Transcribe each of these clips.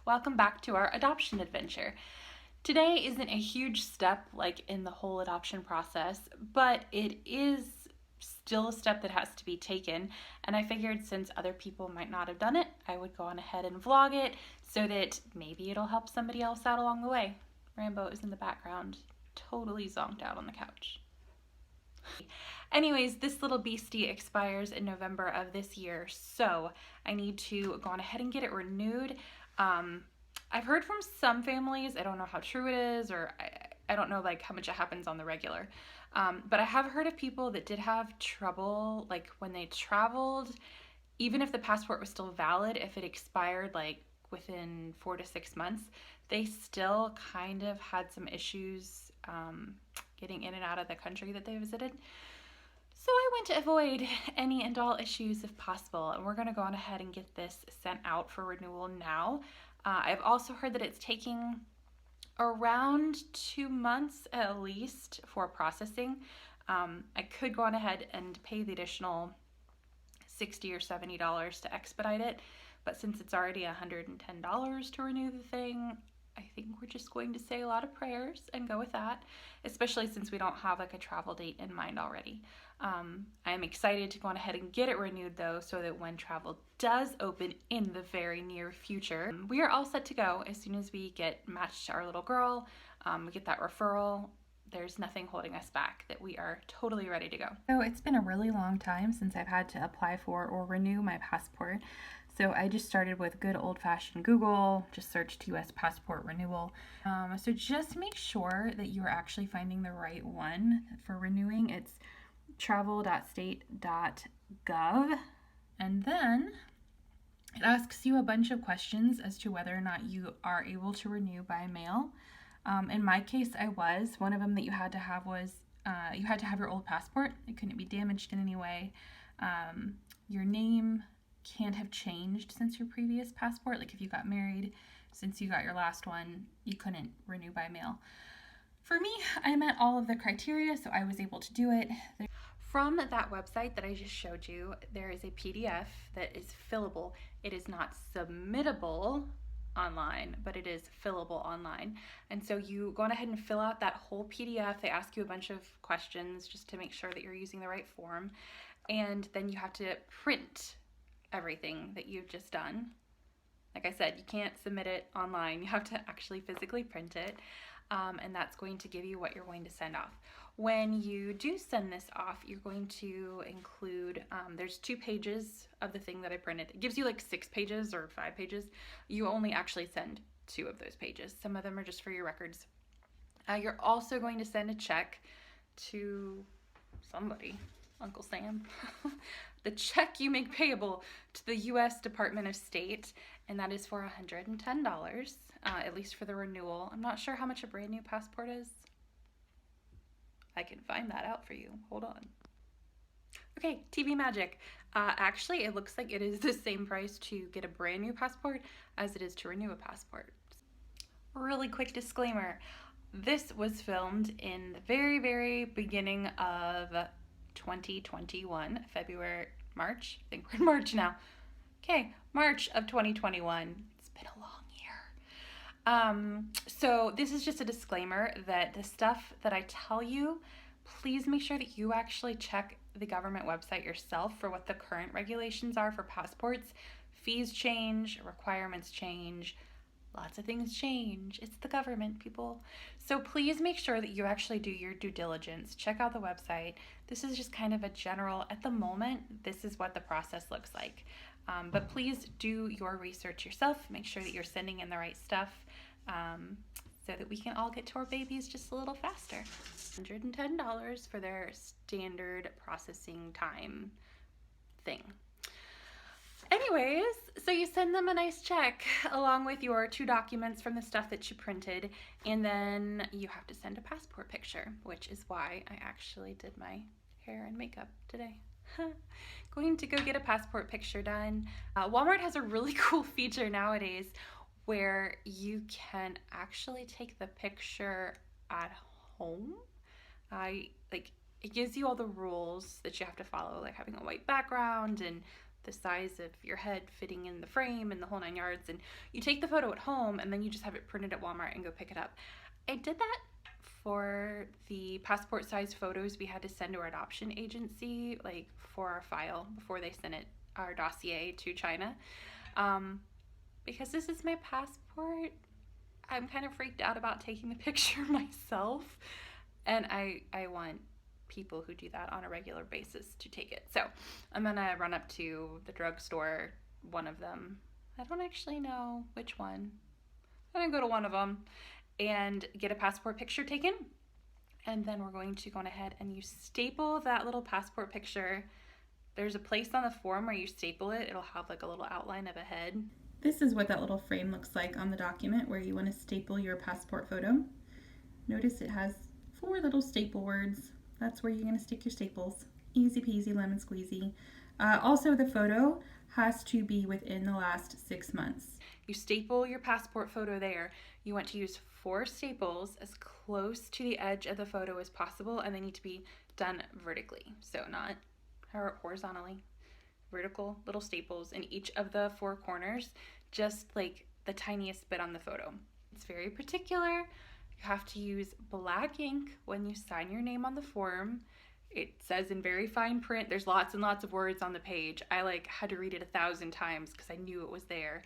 welcome back to our adoption adventure. Today isn't a huge step like in the whole adoption process, but it is still a step that has to be taken, and I figured since other people might not have done it, I would go on ahead and vlog it so that maybe it'll help somebody else out along the way. Rambo is in the background, totally zonked out on the couch. Anyways, this little beastie expires in November of this year, so I need to go on ahead and get it renewed. I've heard from some families, I don't know how true it is, or I don't know like how much it happens on the regular, but I have heard of people that did have trouble like when they traveled, even if the passport was still valid, if it expired like within 4 to 6 months, they still kind of had some issues getting in and out of the country that they visited. So I went to avoid any and all issues if possible, and we're going to go on ahead and get this sent out for renewal now. I've also heard that it's taking around 2 months at least for processing. I could go on ahead and pay the additional $60 or $70 to expedite it, but since it's already $110 to renew the thing, I think we're just going to say a lot of prayers and go with that, especially since we don't have like a travel date in mind already. I'm excited to go on ahead and get it renewed though, so that when travel does open in the very near future, we are all set to go as soon as we get matched to our little girl, we get that referral. There's nothing holding us back, that we are totally ready to go. So it's been a really long time since I've had to apply for or renew my passport. So I just started with good old-fashioned Google, just searched US passport renewal. So just make sure that you are actually finding the right one for renewing. It's travel.state.gov, and then it asks you a bunch of questions as to whether or not you are able to renew by mail. In my case, I was. One of them that you had to have was you had to have your old passport. It couldn't be damaged in any way. Your name can't have changed since your previous passport. Like if you got married since you got your last one, you couldn't renew by mail. For me, I met all of the criteria, so I was able to do it. From that website that I just showed you, there is a PDF that is fillable. It is not submittable online, but it is fillable online. And so you go on ahead and fill out that whole PDF. They ask you a bunch of questions just to make sure that you're using the right form. And then you have to print everything that you've just done. Like I said, you can't submit it online. You have to actually physically print it. And that's going to give you what you're going to send off. When you do send this off, you're going to include, there's 2 pages of the thing that I printed. It gives you like 6 pages or 5 pages. You only actually send 2 of those pages. Some of them are just for your records. You're also going to send a check to somebody, Uncle Sam. The check you make payable to the U.S. Department of State, and that is for $110, at least for the renewal. I'm not sure how much a brand new passport is. I can find that out for you. Hold on. Okay, TV magic. Actually, it looks like it is the same price to get a brand new passport as it is to renew a passport. Really quick disclaimer. This was filmed in the very, very beginning of 2021, March. I think we're in March now. Okay, March of 2021. It's been a long year. So this is just a disclaimer that the stuff that I tell you, please make sure that you actually check the government website yourself for what the current regulations are for passports. Fees change, requirements change, lots of things change. It's the government, people. So please make sure that you actually do your due diligence. Check out the website. This is just kind of a general, at the moment, this is what the process looks like. But please do your research yourself. Make sure that you're sending in the right stuff so that we can all get to our babies just a little faster. $110 for their standard processing time thing. Anyways, so you send them a nice check along with your 2 documents from the stuff that you printed, and then you have to send a passport picture, which is why I actually did my hair and makeup today. Going to go get a passport picture done. Walmart has a really cool feature nowadays where you can actually take the picture at home. It gives you all the rules that you have to follow, like having a white background and the size of your head fitting in the frame and the whole 9 yards, and you take the photo at home and then you just have it printed at Walmart and go pick it up. I did that for the passport size photos we had to send to our adoption agency, like for our file before they sent it, our dossier, to China. Because this is my passport, I'm kind of freaked out about taking the picture myself, and I want people who do that on a regular basis to take it. So I'm gonna run up to the drugstore, one of them, I don't actually know which one, I'm gonna go to one of them and get a passport picture taken, and then we're going to go ahead and you staple that little passport picture. There's a place on the form where you staple it, it'll have like a little outline of a head. This is what that little frame looks like on the document where you want to staple your passport photo. Notice it has 4 little staple words. That's where you're going to stick your staples. Easy peasy lemon squeezy. Also, the photo has to be within the last 6 months. You staple your passport photo there. You want to use 4 staples as close to the edge of the photo as possible, and they need to be done vertically, so not horizontally. Vertical little staples in each of the 4 corners, just like the tiniest bit on the photo. It's very particular. You have to use black ink when you sign your name on the form. It says in very fine print, there's lots and lots of words on the page. I had to read it 1,000 times because I knew it was there.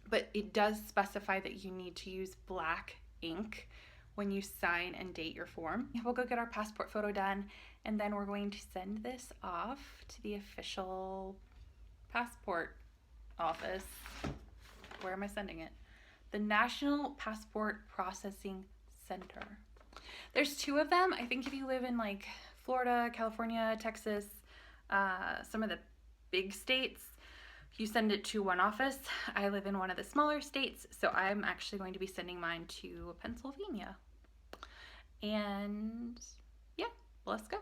But it does specify that you need to use black ink when you sign and date your form. We'll go get our passport photo done, and then we're going to send this off to the official passport office. Where am I sending it? The National Passport Processing Center. There's 2 of them. I think if you live in like Florida, California, Texas, some of the big states, you send it to one office. I live in one of the smaller states, so I'm actually going to be sending mine to Pennsylvania. And yeah, let's go.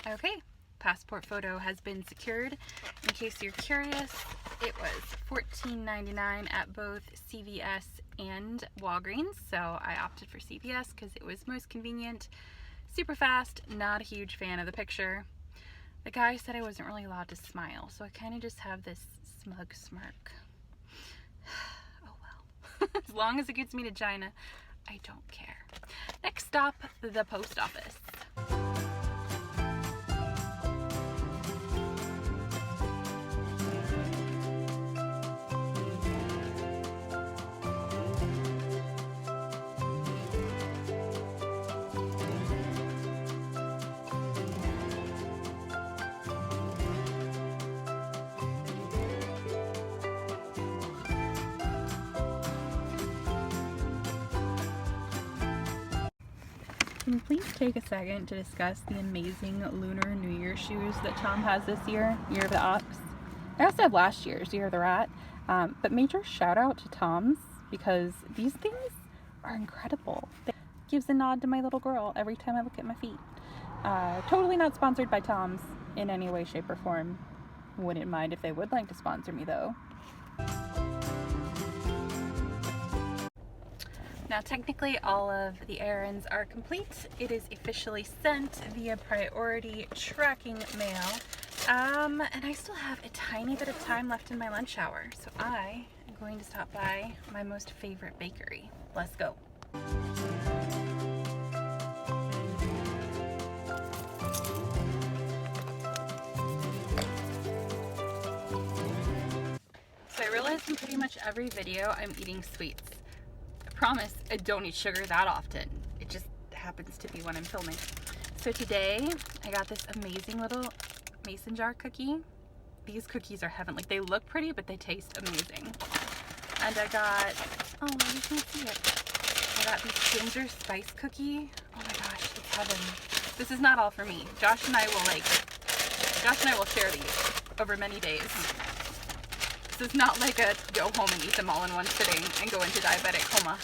Okay, passport photo has been secured. In case you're curious, it was $14.99 at both CVS and Walgreens, so I opted for CVS because it was most convenient, super fast. Not a huge fan of the picture. The guy said I wasn't really allowed to smile, so I kind of just have this smug smirk. Oh well. As long as it gets me to China, I don't care. Next stop, the post office. Can you please take a second to discuss the amazing Lunar New Year shoes that Tom has this year, Year of the Ox? I also have last year's, Year of the Rat, but major shout out to Tom's because these things are incredible. It gives a nod to my little girl every time I look at my feet. Totally not sponsored by Tom's in any way, shape, or form. Wouldn't mind if they would like to sponsor me though. Now technically all of the errands are complete. It is officially sent via priority tracking mail. And I still have a tiny bit of time left in my lunch hour. So I am going to stop by my most favorite bakery. Let's go. So I realized in pretty much every video I'm eating sweets. Promise I don't eat sugar that often. It just happens to be when I'm filming. So today I got this amazing little mason jar cookie. These cookies are heaven. Like, they look pretty, but they taste amazing. And I got, oh, you can see it. I got this ginger spice cookie. Oh my gosh, it's heaven. This is not all for me. Josh and I will share these over many days. This is not like a go home and eat them all in one sitting and go into diabetic coma.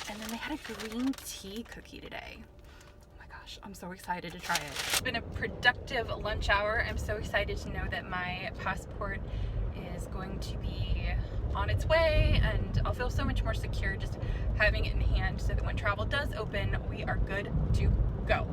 And then they had a green tea cookie today. Oh my gosh, gosh, I'm so excited to try it. It's been a productive lunch hour. I'm so excited to know that my passport is going to be on its way, and I'll feel so much more secure just having it in hand so that when travel does open, we are good to go.